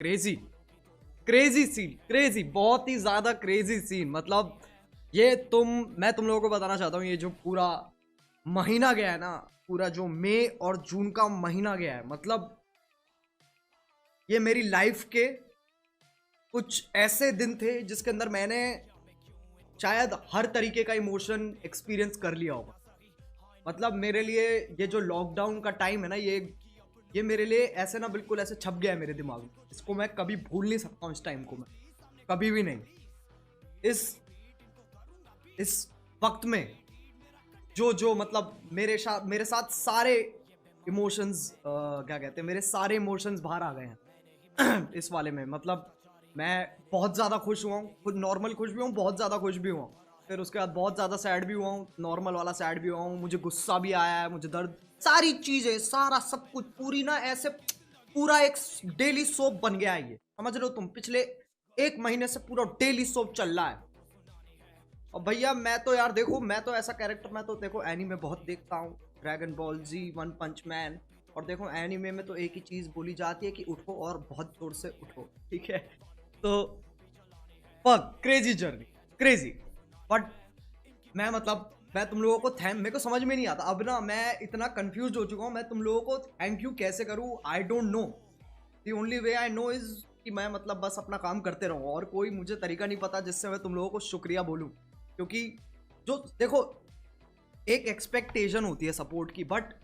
Crazy crazy scene, crazy, बहुत ही ज्यादा crazy scene. मतलब ये मैं तुम लोगों को बताना चाहता हूँ, ये जो पूरा महीना गया है ना, पूरा जो मई और जून का महीना गया है, मतलब ये मेरी लाइफ के कुछ ऐसे दिन थे जिसके अंदर मैंने शायद हर तरीके का इमोशन एक्सपीरियंस कर लिया होगा। मतलब मेरे लिए ये जो लॉकडाउन का टाइम है ना, ये मेरे लिए ऐसे ना बिल्कुल ऐसे छप गया है मेरे दिमाग में। इसको मैं कभी भूल नहीं सकता हूँ, इस टाइम को मैं कभी भी नहीं। इस वक्त में जो मतलब मेरे साथ सारे इमोशंस, क्या कहते हैं, मेरे सारे इमोशंस बाहर आ गए हैं इस वाले में। मतलब मैं बहुत ज़्यादा खुश हुआ हूँ, खुद नॉर्मल खुश भी हूँ, बहुत ज़्यादा खुश भी हुआ हूँ, फिर उसके बाद बहुत ज़्यादा सैड भी हुआ हूँ, नॉर्मल वाला सैड भी हुआ हूँ, मुझे गुस्सा भी आया है, मुझे दर्द, सारी चीज़ें, सारा सब कुछ पूरी ना ऐसे पूरा एक डेली सोप बन गया है। ये समझ रहे हो तुम, पिछले 1 महीने से पूरा डेली सोप चल रहा है। और भैया मैं तो यार देखो, मैं तो ऐसा कैरेक्टर, मैं तो देखो एनीमे बहुत देखता हूँ, ड्रैगन बॉल जी, वन पंच मैन, और देखो एनीमे में तो एक ही चीज़ बोली जाती है कि उठो और बहुत जोर से उठो, ठीक है। तो fuck crazy journey, crazy. But मैं तुम लोगों को मेरे को समझ में नहीं आता अब ना, मैं इतना कंफ्यूज हो चुका हूँ, मैं तुम लोगों को थैंक यू कैसे करूँ, I don't know. The only way I know is कि मैं मतलब बस अपना काम करते रहूँ, और कोई मुझे तरीका नहीं पता जिससे मैं तुम लोगों को शुक्रिया बोलूँ। क्योंकि जो देखो, एक एक्सपेक्टेशन होती है सपोर्ट की, बट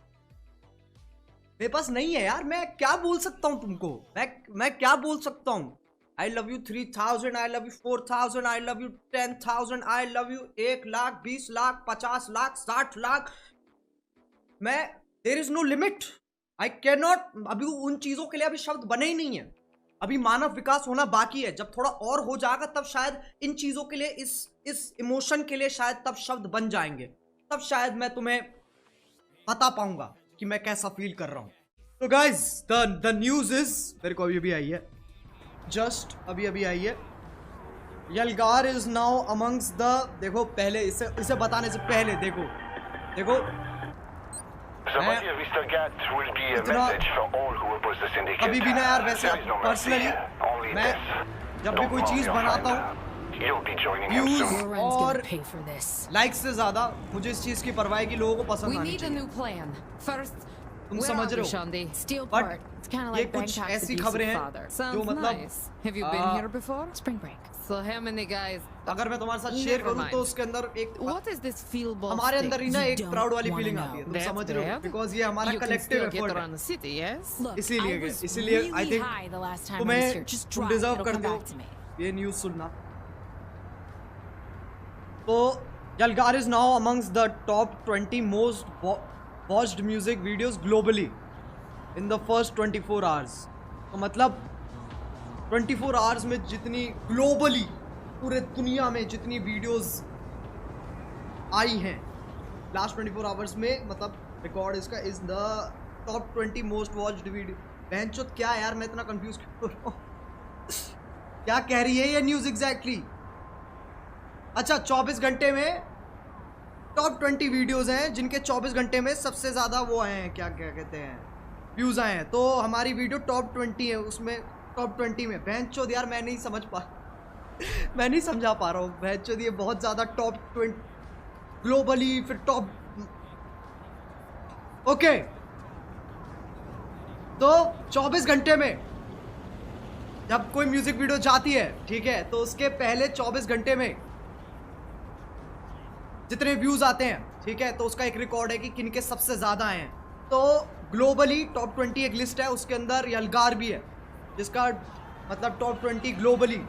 मेरे पास नहीं है यार। मैं क्या बोल सकता हूँ तुमको, मैं क्या बोल सकता हूँ। I love you 3000, I love you 4000, I love you 10,000, I love you 1 lakh, 20 lakh, 50 lakh, 60 lakh. There is no limit, I can not. अभी उन चीजों के लिए अभी शब्द बने ही नहीं है। अभी मानव विकास होना बाकी है, जब थोड़ा और हो जाएगा तब शायद इन चीजों के लिए, इस इमोशन के लिए शायद तब शब्द बन जाएंगे, तब शायद मैं तुम्हें बता पाऊंगा कि मैं कैसा फील कर रहा हूं। तो गाइज द न्यूज इज, मेरे को अभी आई है, जस्ट अभी आई है, यलगार इज नाउ अमंग्स द, देखो पहले इसे बताने से पहले देखो अभी भी ना यार, वैसे पर्सनली मैं जब भी कोई चीज बनाता हूँ व्यूज और लाइक से ज्यादा मुझे इस चीज की परवाह है कि लोगों को पसंद आनी चाहिए। तुम समझ रहे हो, बट ये कुछ ऐसी खबरें हैं जो मतलब अगर मैं तुम्हारे साथ शेयर करूं तो उसके अंदर एक हमारे अंदर ही ना एक प्राउड वाली फीलिंग आती है, तुम समझ रहे हो, बिकॉज ये हमारा कलेक्टिव एफर्ट है। इसीलिए आई थिंक तुम डिजर्व करते हो ये न्यूज सुनना। तो Yalgaar is now amongs the top 20 most watched music videos globally in the first 24 hours. तो मतलब 24 आवर्स में जितनी ग्लोबली पूरे दुनिया में जितनी वीडियोस आई हैं लास्ट 24 आवर्स में, मतलब रिकॉर्ड इसका is the top 20 most watched video. बहनचोद क्या यार, मैं इतना कंफ्यूज क्यों हो रहा हूँ, क्या कह रही है ये न्यूज एग्जैक्टली? अच्छा, 24 घंटे में टॉप 20 वीडियोस हैं जिनके 24 घंटे में सबसे ज़्यादा वो आए हैं, क्या कहते हैं, व्यूज़ आए हैं। तो हमारी वीडियो टॉप 20 है, उसमें टॉप 20 में बहनचोद यार मैं नहीं समझा पा रहा हूँ बहनचोद, ये बहुत ज़्यादा टॉप 20 ग्लोबली, फिर टॉप, ओके। तो 24 घंटे में जब कोई म्यूजिक वीडियो जाती है, ठीक है, तो उसके पहले 24 घंटे में जितने व्यूज आते हैं, ठीक है, तो उसका एक रिकॉर्ड है कि किनके सबसे ज्यादा आए हैं। तो ग्लोबली टॉप 20 एक लिस्ट है, उसके अंदर यलगार भी है, जिसका मतलब टॉप 20 ग्लोबली।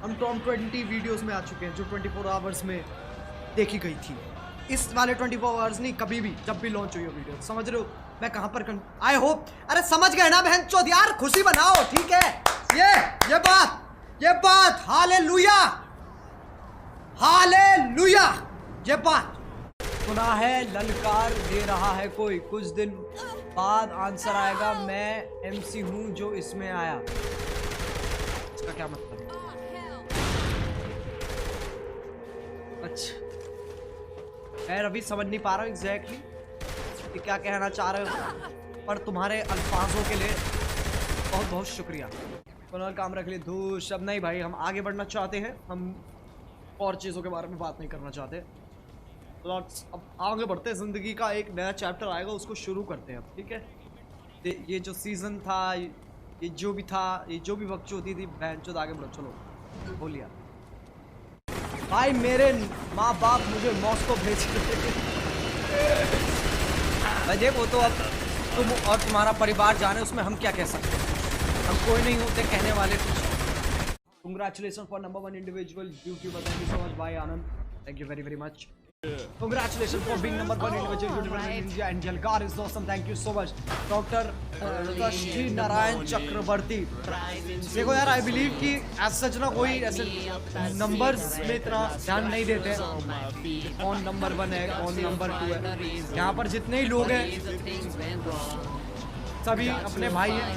हम टॉप 20 वीडियोस में आ चुके हैं जो 24 आवर्स में देखी गई थी। इस वाले 24 आवर्स नहीं, कभी भी जब भी लॉन्च हुई हो वीडियो, समझ रहे हो मैं कहां पर आई होप, अरे समझ गए ना बहनचोद यार, खुशी बनाओ, ठीक है। ये बात हालेलुया, हालेलुया, ये बात सुना है, ललकार दे रहा है कोई, कुछ दिन बाद आंसर आएगा, मैं एमसी हूं जो इसमें आया। इसका क्या मतलब है? अच्छा, मैं अभी समझ नहीं पा रहा हूँ एग्जैक्टली कि क्या कहना चाह रहे हो, पर तुम्हारे अल्फाजों के लिए बहुत बहुत शुक्रिया। कुणाल काम रख लिए धूश। अब नहीं भाई, हम आगे बढ़ना चाहते हैं, हम और चीज़ों के बारे में बात नहीं करना चाहते। तो अब आगे बढ़ते हैं, ज़िंदगी का एक नया चैप्टर आएगा, उसको शुरू करते हैं अब, ठीक है। ये जो सीज़न था, ये जो भी था, ये जो भी वक्त होती थी, बहन चोद आगे बढ़ो, चलो बोलिए भाई। मेरे माँ बाप मुझे मॉस्को भेज अजय, वो तो अब तुम और तुम्हारा परिवार जाने, उसमें हम क्या कह सकते हैं, हम कोई नहीं होते कहने वाले कुछ। Congratulations for number 1 individual YouTuber. Thank you so much, bye Anand. Thank you very very much. Congratulations for being number 1 individual YouTuber in India, and Jalkar is awesome. Thank you so much, Dr. Kashti Narayan Chakrabarti. देखो यार, I believe कि as such ना कोई ऐसे numbers में इतना ध्यान नहीं देते हैं कौन number 1 है कौन number 2 है। यहाँ पर जितने ही लोग हैं सभी अपने भाई हैं,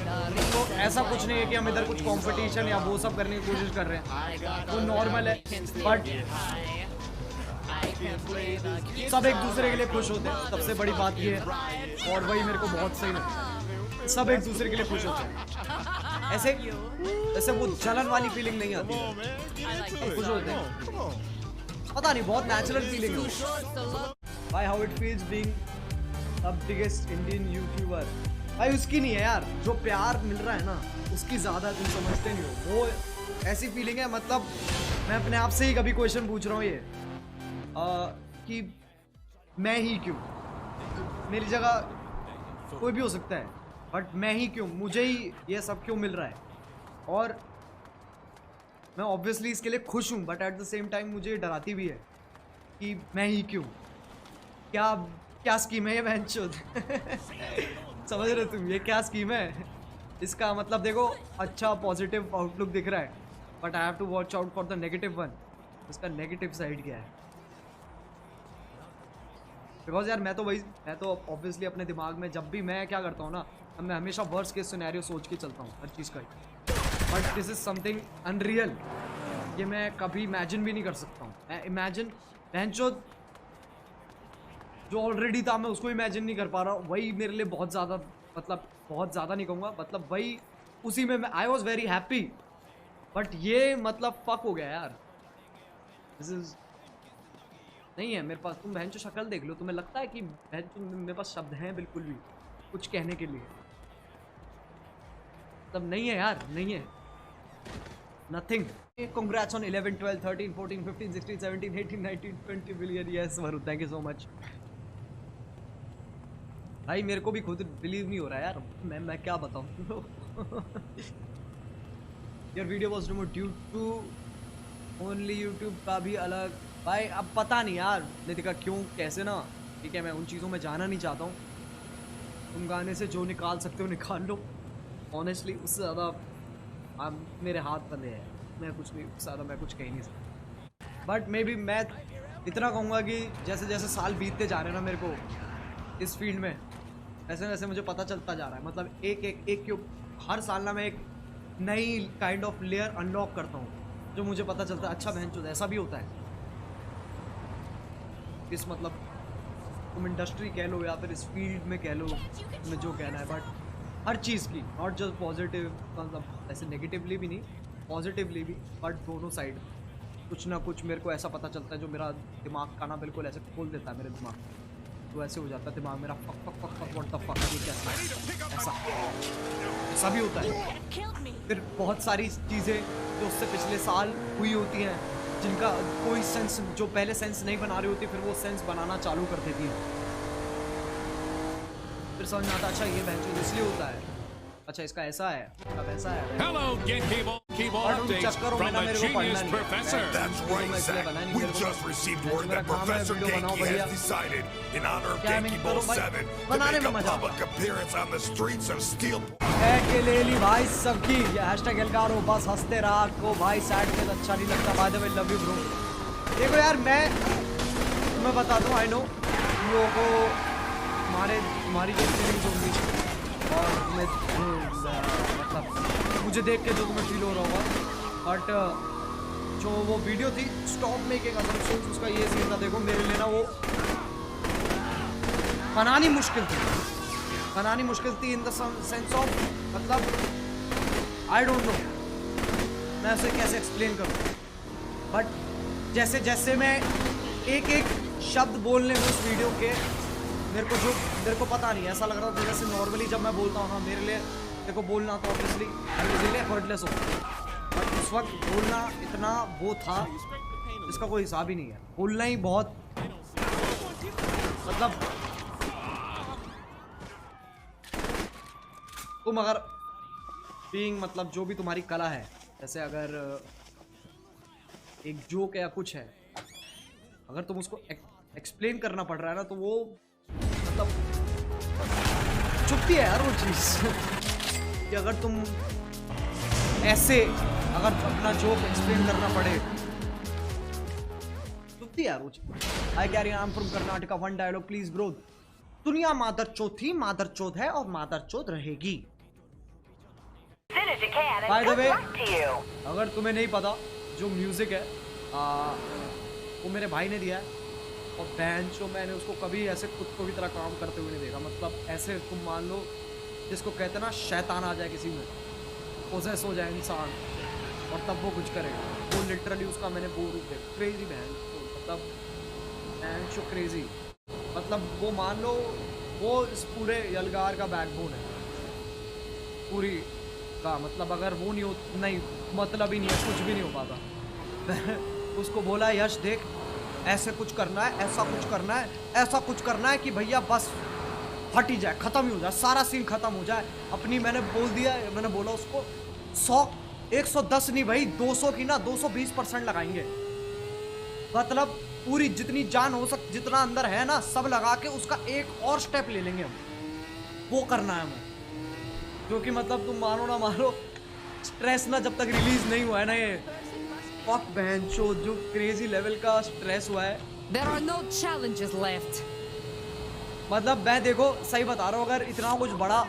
तो ऐसा कुछ नहीं है कि हम इधर कुछ कंपटीशन या वो सब करने की कोशिश कर रहे हैं, वो नॉर्मल है। बट सब एक दूसरे के लिए खुश होते हैं, सबसे बड़ी बात ये है, और वही मेरे को बहुत सही लगता है, सब एक दूसरे के लिए खुश होते हैं। ऐसे वो जलन वाली फीलिंग नहीं आती, सब खुश होते हैं, पता नहीं, बहुत नेचुरल फीलिंग है भाई। How it feels being the biggest Indian YouTuber भाई, उसकी नहीं है यार, जो प्यार मिल रहा है ना उसकी ज़्यादा तुम समझते नहीं हो, वो ऐसी फीलिंग है। मतलब मैं अपने आप से ही कभी क्वेश्चन पूछ रहा हूँ ये कि मैं ही क्यों, मेरी जगह कोई भी हो सकता है, बट मैं ही क्यों, मुझे ही ये सब क्यों मिल रहा है। और मैं ऑब्वियसली इसके लिए खुश हूँ, but at the same time मुझे डराती भी है कि मैं ही क्यों, क्या स्कीम है ये वेंचर समझ रहे तुम, ये क्या स्कीम है। इसका मतलब देखो, अच्छा पॉजिटिव आउटलुक दिख रहा है, but I have to watch out for the negative one. इसका नेगेटिव साइड क्या है, बिकॉज यार मैं तो ऑब्वियसली अपने दिमाग में जब भी मैं क्या करता हूँ ना, मैं हमेशा वर्स्ट केस सिनेरियो सोच के चलता हूँ हर चीज़ का, but this is something unreal, ये मैं कभी इमेजिन भी नहीं कर सकता हूँ। मैं इमेजिन बहनचोद जो ऑलरेडी था मैं उसको इमेजिन नहीं कर पा रहा हूँ, वही मेरे लिए बहुत ज़्यादा, मतलब बहुत ज़्यादा नहीं कहूँगा, मतलब वही उसी में मैं I was very happy, but ये मतलब फक हो गया यार, दिस इज नहीं है मेरे पास। तुम बहन जो शक्ल देख लो, तुम्हें लगता है कि बहन मेरे पास शब्द हैं बिल्कुल भी कुछ कहने के लिए, तब नहीं है यार, नहीं है, nothing. Congrats on 11, 12, 13, 14, 15, 16, 17, 18, 19, 20 billion. Yes, Varun, thank you so much. भाई मेरे को भी खुद बिलीव नहीं हो रहा यार, मैं क्या बताऊँ। Your video was removed due to only YouTube का भी अलग। भाई अब पता नहीं यार नितिका क्यों कैसे ना, ठीक है मैं उन चीज़ों में जाना नहीं चाहता हूँ, तुम गाने से जो निकाल सकते हो निकाल लो, ऑनेस्टली उससे ज़्यादा मेरे हाथ बंधे हैं, मैं कुछ नहीं ज़्यादा, मैं कुछ कह ही नहीं सकता। बट मे बी मैं इतना कहूँगा कि जैसे जैसे साल बीतते जा रहे हैं ना मेरे को इस फील्ड में, वैसे वैसे मुझे पता चलता जा रहा है, मतलब एक क्यों हर साल ना मैं एक नई काइंड ऑफ लेयर अनलॉक करता हूँ, जो मुझे पता चलता है अच्छा बहन ऐसा भी होता है। इस मतलब तुम इंडस्ट्री कह लो या फिर इस फील्ड में कह लो, तुम्हें जो कहना है, बट हर चीज़ की, नॉट जस्ट पॉजिटिव, मतलब ऐसे नेगेटिवली भी नहीं, पॉजिटिवली भी, बट दोनों साइड कुछ ना कुछ मेरे को ऐसा पता चलता है जो मेरा दिमाग का ना बिल्कुल ऐसे खोल देता है मेरे दिमाग, तो ऐसे हो जाता है दिमाग मेरा, fuck fuck fuck fuck what the fuck, ये क्या, ऐसा भी होता है। फिर बहुत सारी चीज़ें जो उससे पिछले साल हुई होती हैं, जिनका कोई सेंस, जो पहले सेंस नहीं बना रही होती, फिर वो सेंस बनाना चालू कर देती है, फिर समझ में आता अच्छा ये बहन इसलिए होता है, अच्छा इसका ऐसा है, इसका वैसा है। Hello, get keyboard updates from the Genius Professor. That's right, Zach. We just received word that Professor Genki has decided, in honor of Genki Bowl 7, to make a public appearance on the streets of Steelport. के ले ली भाई सबकी, ये hashtag Elgar हो, बस हंसते रहा को भाई, सैड पे अच्छा नहीं लगता, by the way love you bro. देखो यार मैं बता दूं, आई नो तुम लोगों को तुम्हारी जो फीलिंग्स होंगी और मतलब मुझे देख के जो तुम्हें फील हो रहा होगा, बट जो वो वीडियो थी स्टॉप मेकिंग असम्पशंस, उसका ये सीन था, देखो मेरे लिए ना वो बनानी मुश्किल थी इन द सेंस ऑफ, मतलब आई डोंट नो मैं उसे कैसे एक्सप्लेन करूँ, बट जैसे जैसे मैं एक एक शब्द बोलने में उस वीडियो के मेरे को पता नहीं, ऐसा लग रहा था जैसे नॉर्मली जब मैं बोलता हूँ ना, मेरे लिए मेरे को बोलना तो ऑब्वियसली मेरे लिए वर्डलेस होता है, बट उस वक्त बोलना इतना वो था इसका कोई हिसाब ही नहीं है। बोलना ही बहुत मतलब तुम अगर बीइंग मतलब जो भी तुम्हारी कला है, जैसे अगर एक जोक या कुछ है, अगर तुम उसको एक्सप्लेन करना पड़ रहा है ना, तो वो मतलब चुपती है यार वो चीज कि अगर तुम ऐसे अगर अपना जोक एक्सप्लेन करना पड़े, चुपती है यार वो चीज। I carry I am from Karnataka, one dialogue please bro. दुनिया मादरचोद थी, मादरचोद है और मादरचोद रहेगी। बाय द वे, अगर तुम्हें नहीं पता, जो म्यूजिक है वो मेरे भाई ने दिया है, और बैंड जो मैंने उसको कभी ऐसे खुद को भी तरह काम करते हुए नहीं देखा। मतलब ऐसे तुम मान लो जिसको कहते हैं ना शैतान आ जाए किसी में, पोजेस हो जाए इंसान और तब वो कुछ करेगा, वो लिटरली उसका मैंने वो रूप देखा। क्रेजी बैंड, मतलब बैंड शो क्रेजी, मतलब वो मान लो वो इस पूरे यलगार का बैकबोन है पूरी का। मतलब अगर वो नहीं हो, नहीं मतलब ही नहीं है, कुछ भी नहीं हो पाता। उसको बोला यश देख ऐसे कुछ करना है, ऐसा कुछ करना है, ऐसा कुछ करना है कि भैया बस हट ही जाए, खत्म ही हो जाए, सारा सीन खत्म हो जाए। अपनी मैंने बोल दिया, मैंने बोला उसको 110 नहीं भाई 200 की ना 220% लगाएंगे। मतलब पूरी जितनी जान हो सक, जितना अंदर है ना सब लगा के उसका एक और स्टेप ले लेंगे हम, वो करना है हमें। जो कि मतलब तुम मानो ना मानो, स्ट्रेस ना जब तक रिलीज नहीं हुआ है ना, ये फक बहनचोद जो क्रेजी लेवल का स्ट्रेस हुआ है। There are no challenges left. मतलब मैं देखो सही बता रहा हूँ, अगर इतना कुछ बड़ा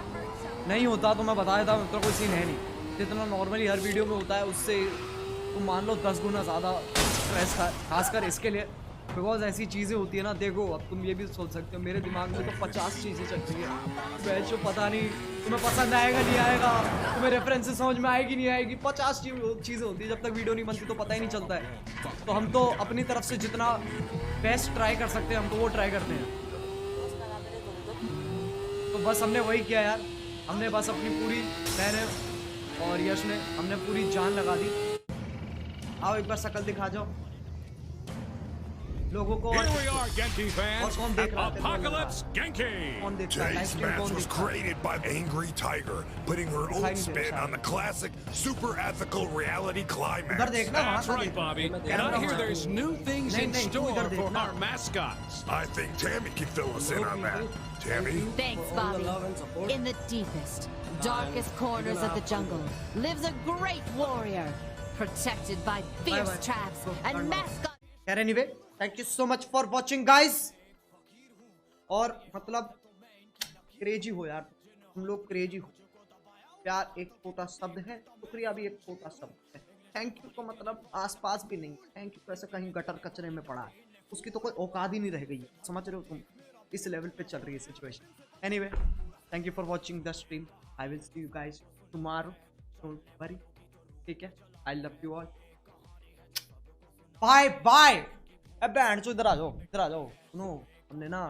नहीं होता तो मैं बता देता, मतलब कोई सीन है नहीं। जितना नॉर्मली हर वीडियो में होता है उससे तुम मान लो 10 गुना ज़्यादा स्ट्रेस था, खासकर इसके लिए, बिकॉज ऐसी चीज़ें होती है ना। देखो अब तुम ये भी सोच सकते हो, मेरे दिमाग में तो 50 चीज़ें चल रही है, बैचो पता नहीं तुम्हें पसंद आएगा नहीं आएगा, तुम्हें रेफरेंसेस समझ में आएगी नहीं आएगी, 50 चीज़ें होती है। जब तक वीडियो नहीं बनती तो पता ही नहीं चलता है। तो हम तो अपनी तरफ से जितना बेस्ट ट्राई कर सकते हैं हम तो वो ट्राई करते हैं। तो बस हमने वही किया यार, हमने बस अपनी पूरी, मैंने और यश ने, हमने पूरी जान लगा दी। आओ एक बार शक्ल दिखा जाओ लोगों को। Here we are, Genki fans. कौन देख रहा है? Apocalypse Genki. कौन देख रहा है? Today's लाइव स्ट्रीम match कौन was देख रहा है? created by Angry Tiger, putting her own spin on the classic, super ethical reality उधर climax. देखना, वहाँ That's से right, देखना। Bobby. And camera I hear वहाँ से। there's new things नहीं, in नहीं, तू store इधर for देखना। our mascots. I think Tammy can fill us in on that. Tammy? Thanks, For all the love and Bobby. support. In the deepest, darkest corners of the jungle lives a great warrior, protected by fierce Bye-bye. traps Go, and turn off. mascots. Anyway thank you so much for watching guys. और मतलब crazy हो यार तुम लोग, crazy हो। प्यार एक छोटा शब्द है, शुक्रिया भी एक छोटा शब्द है। थैंक यू तो मतलब आसपास भी नहीं, थैंक यू कैसे कहीं गटर कचरे में पड़ा है, उसकी तो कोई औकात ही नहीं रह गई। समझ रहे हो तुम, इस लेवल पे चल रही है situation. Anyway thank you for watching the stream. I will see you guys tomorrow, don't worry, ठीक है? I love you all, bye bye. अब बैंड चो इधर आ जाओ, इधर आ जाओ। सुनो हमने ना